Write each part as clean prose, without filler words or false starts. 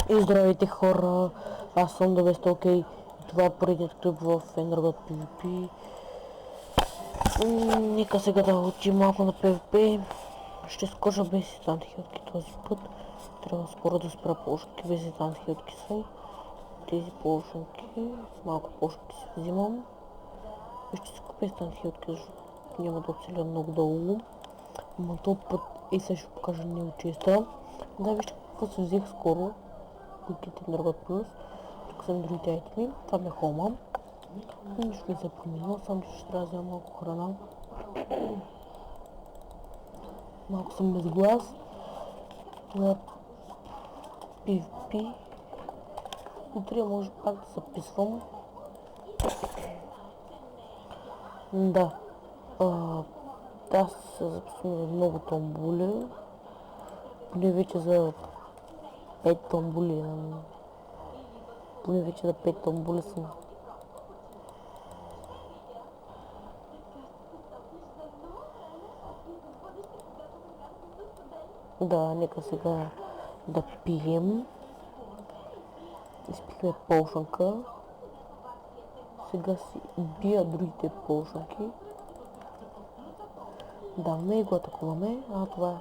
И здравейте хора, аз съм Довеста Окей. Това е поредният клип в Energot PvP. Нека сега да учим малко на PvP. Ще скоча без сетант хилтки този път. Трябва скоро да спра полшки, без сетант хилтки съм. Тези полшки, малко полшки си взимам. И ще си купя сетант хилтки, защото няма да оцеля много дълго. Но този път и сега ще покажа него честа. Да, вижте какво се взех скоро. Куките Energot Plus. Тук са другите айтеми. Това ми е хома. Нищо не се променило, само че ще трябва да взема малко храна. Малко съм без глас. На PvP. Утре може пак да записвам. Да. Аз се записвам за много томболи. Поне вече за 5 томболи. Поне вече за 5 томболи съм. Да, нека сега да пием. Изпихме полшанка. Сега си бия другите полшанки. Даваме и го атакуваме. Това е.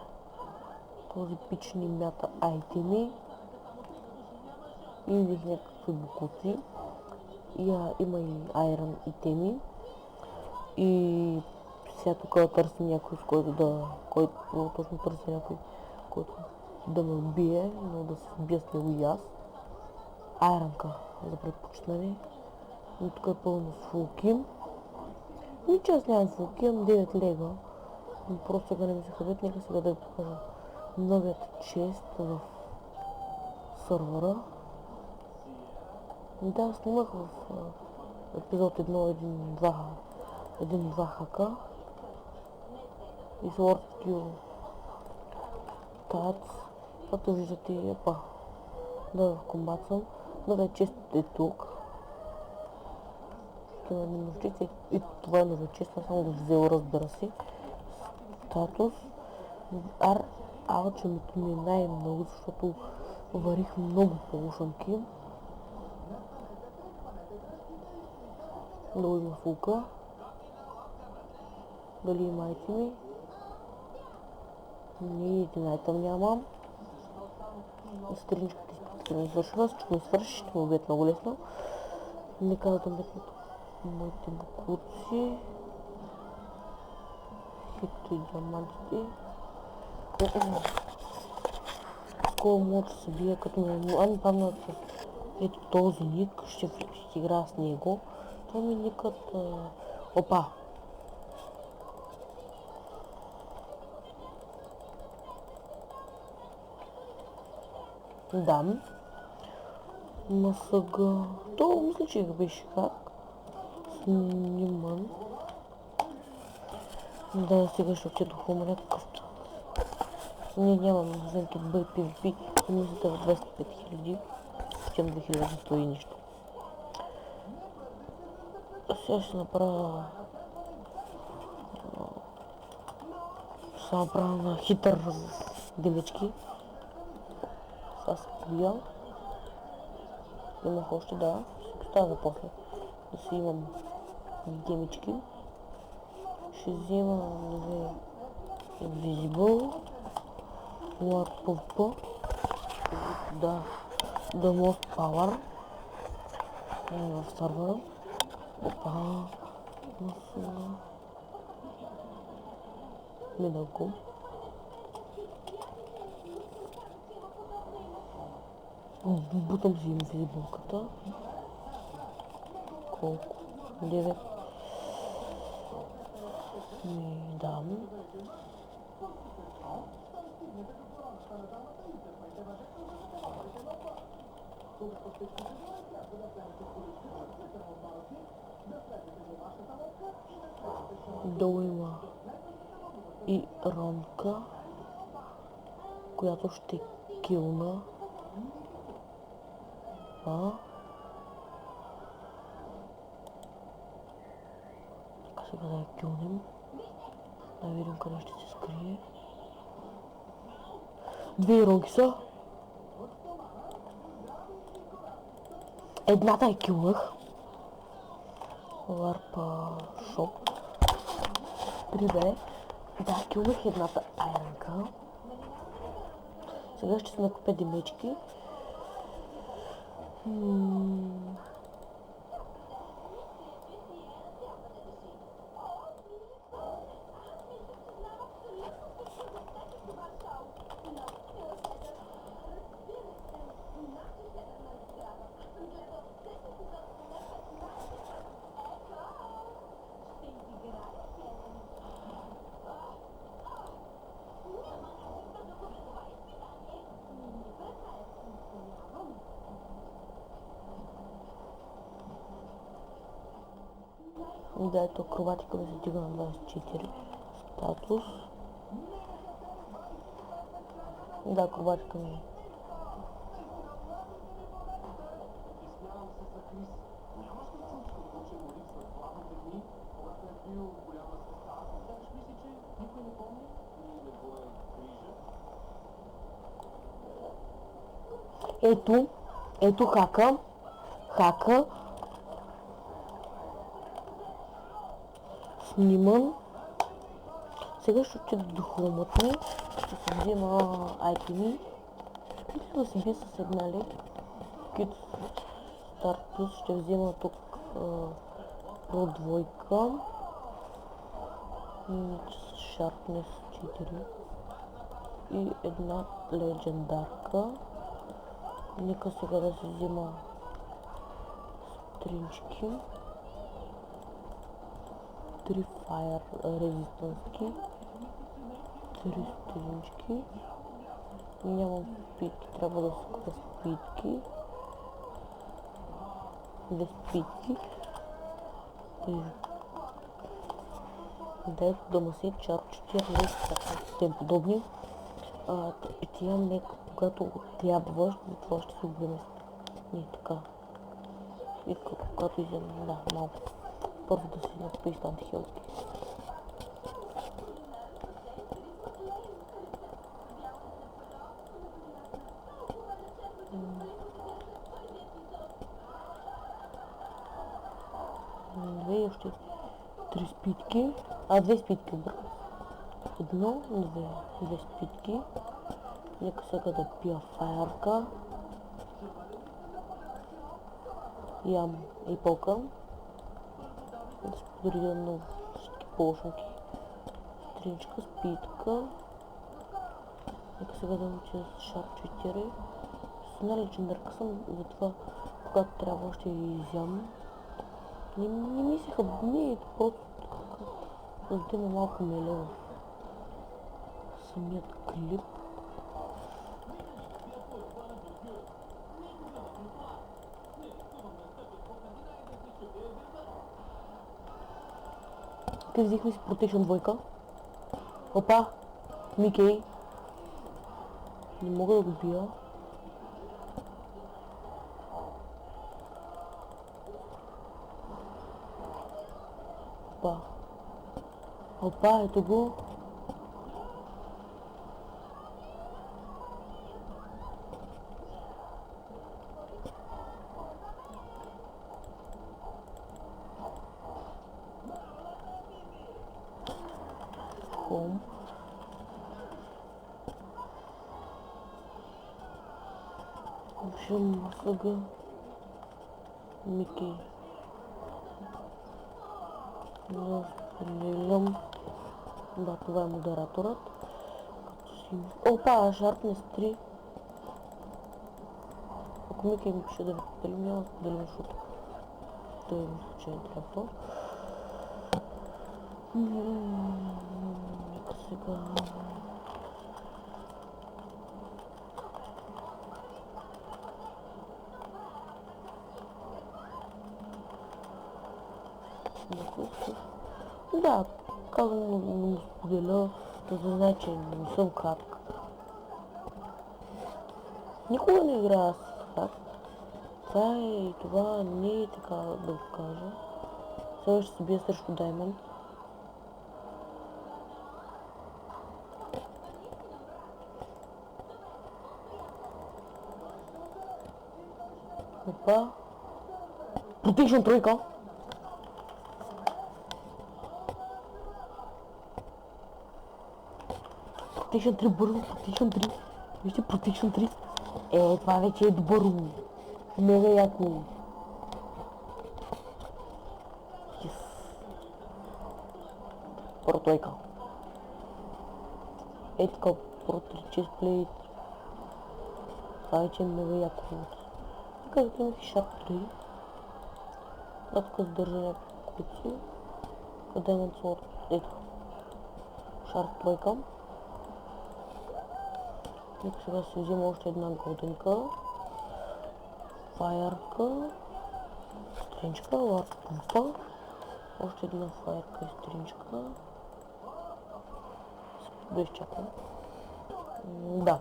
Този пич ни мята айтеми. И видих някакви букуци. Има и айрон и теми. И сега тук търсим някой, с който точно търси някой, който да ме убие, но да се убия с него и аз. Айронка за предпочитане. Но тук е пълно с фулки. Ниче аз нямам фулки, имам 9 лега. Но просто сега не ми се хабят. Нека сега да ви покажа новият чест в сървъра. Да, снимах в епизод 1.2 хака. И Sword Skill Tats. Както виждате, да в комбат съм. Новият чест е тук. И това е новият чест, аз съм го взел, разбира се. Статус. Алчемето ми е най-много, защото варих много полушанки. Много има фулка. Дали има айтеми? Не, един айтем нямам. Страничката изпитка ми свършила, ще ми свърши, ще ме убият много лесно. Нека да метнат моите букуци. Хито и диамантите. Скоро може да се бия като ме памнат ето този ник, ще игра с него. Това ми никът... Опа! Да. Но сега... То мисля, че беше как. Сниман. Да, сега ще отида хома някакъв чат. Не, нямам знаки BPVP. Мисля в 25 000. Чем 2100 и нищо. Сега ще направя... Ще направя на хитър демички. Сега се побия. Имах още, да. Ще оставя за после. Да си имам демички. Ще вземам Invisible. Lord PvP. Да. The Most Power. В сървъра. Опа. Медалко. Бутам си инвизибълката. Колко? 9. И дам. Долу има и ронка, която ще килна. Така сега да я килнем. Да видим къде ще се скрие. 2 ронки са. Едната е килнах. Варпа шоп. 3B. Да, килнах едната айранка. Сега ще се накупя демечки. Да, ето акробатика ми се дига на 24. Статус. Да, акробатика ми. Ето хака. Снимам. Сега ще отида до хромът ми. Ще се взема айтеми. Мисля да си бия с сигнали. Kit Start Plus ще взема тук Pro 2. Sharpness 4. И една легендарка. Нека сега да си взема стринчки. 3 Fire резистански. 3 стринчки. Нямам спидки, трябва да си купя спидки. 2 спидки. Дай дома си чар 4 тем подобни. И тия нека, когато трябва, това ще се обреме. Не така. И когато изям, да, малко. Първо да си напи антихелки. Две и още 3 спидки. 2 спидки бърз. 1, 2 спидки. Нека сега да пия фаярка. Ям и полкам. Да се подредя на всички полшники. Стринчка, спидка. Нека сега да уча с Sharp 4. С една легендарка съм, затова когато трябва ще изям. Не мислеха, не, просто за да има малко меле в самият клип. Те взихме си Protection 2. Опа! Микей! Не мога да го бия. Опа, ето го. Хом. Виждам сега Микей. Споделям. Да, това е модераторът. Опа, Sharpness 3. Ако Микей ми пише да ви споделим, няма да споделим, защото той мисля, че не трябва. Нека сега... Да, казвам да му споделя, за да знае, че не съм хак. Никога не играя с хак. Това не е така да го кажа. Сега ще се бия срещу Diamond. Опа. Protection тройка. Protection 3 бързо, Protection 3. Вижте, Protection 3. Това вече е добро. Мега яко. Yes. Протройка. Така, протричес плейт. Това вече е мега яко. Така да имах Sharp 3. Тук задържа някакви куци. Къде имам слот? Ето. Sharp тройка. Нека сега си взема още една голденка. Фаерка. Стринчка, ларпумпа. Още една фаерка и стринчка. Да изчакам. Да.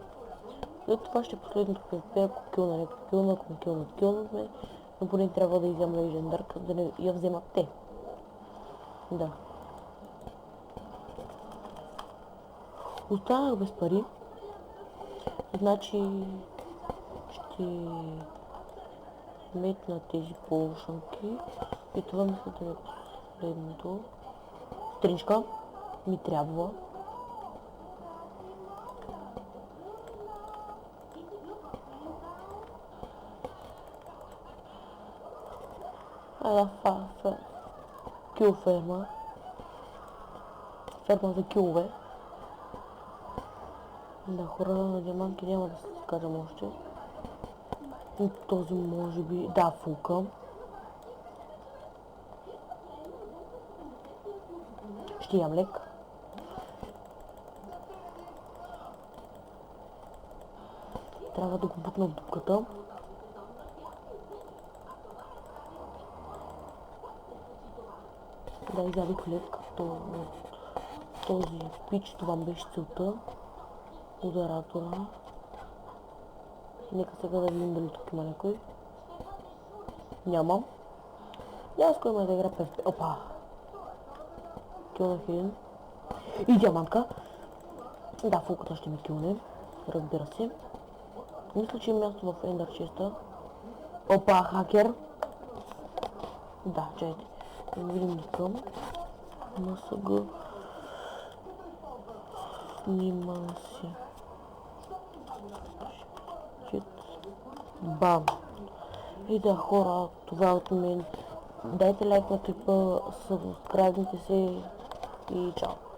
След това ще последното PvP, ако килна някой килна, ако ме килнат, но поне трябва да изям легендарка, да не я вземат те. Да. Останах без пари. Значи ще метна тези полушанки и това мисля да е последното. Стринчка ми трябва. Кил ферма. Ферма за килове. Да, хора на диамантки няма да се кажем още. И този може би... Да, фулка. Ще ям лек. Трябва да го бутна в дупката. Да, изядох лек, като този пич, това беше целта. Ударатора. Нека сега да видим дали тук има някой. Нямам. Няма с кой има да игра PvP. Опа! Килнах един. И диамантка. Да, фулката ще ми килне. Разбира се. Мисля, че има място в Ender Chest-а. Опа, хакер. Да, чайте. Да видим никъм. НСГ. Снимам се. Бам! И да, хора, това от мен. Дайте лайк на клипа, сабскрайбнете се и чао!